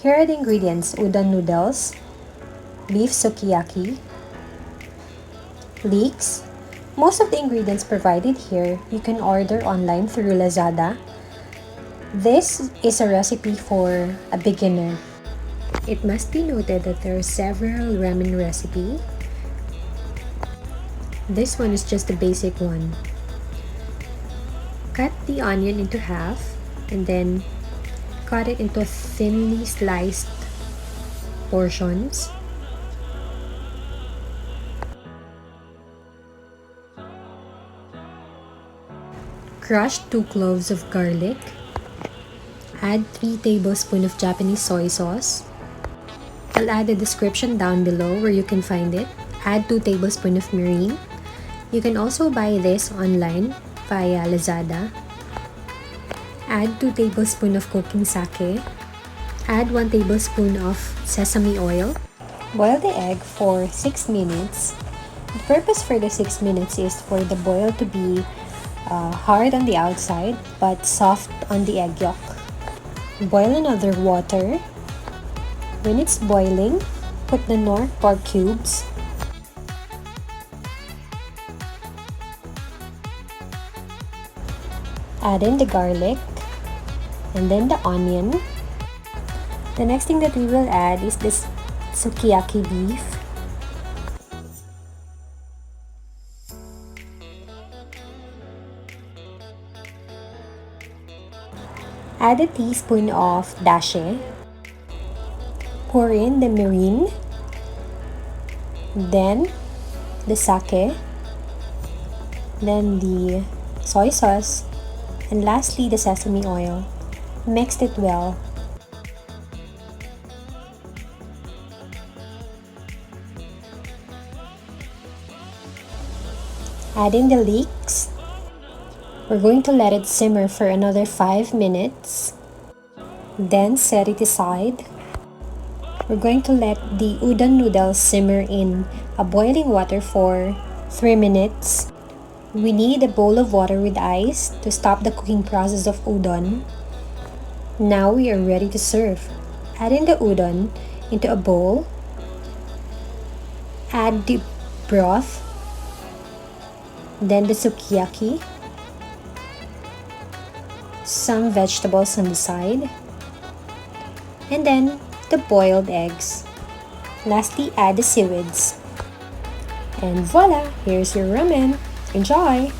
Here are the ingredients: udon noodles, beef sukiyaki, leeks. Most of the ingredients provided here you can order online through Lazada. This is a recipe for a beginner. It must be noted that there are several ramen recipes. This one is just the basic one. Cut the onion into half and then cut it into thinly sliced portions. Crush 2 cloves of garlic. Add 3 tablespoons of Japanese soy sauce. I'll add a description down below where you can find it. Add 2 tablespoons of Mirin. You can also buy this online via Lazada. Add 2 tablespoons of cooking sake. Add 1 tablespoon of sesame oil. Boil the egg for 6 minutes. The purpose for the 6 minutes is for the boil to be hard on the outside but soft on the egg yolk. Boil in other water. When it's boiling, put the Knorr pork cubes. Add in the garlic and then the onion. The next thing that we will add is this sukiyaki beef. Add a teaspoon of dashi. Pour in the mirin, then the sake, then the soy sauce, and lastly the sesame oil. Mix it well. Add in the leeks. We're going to let it simmer for another 5 minutes. Then set it aside. We're going to let the udon noodles simmer in a boiling water for 3 minutes. We need a bowl of water with ice to stop the cooking process of udon. Now we are ready to serve. Add in the udon into a bowl. Add the broth, then the sukiyaki, some vegetables on the side, and then the boiled eggs. Lastly, add the seaweeds. And voila! Here's your ramen. Enjoy!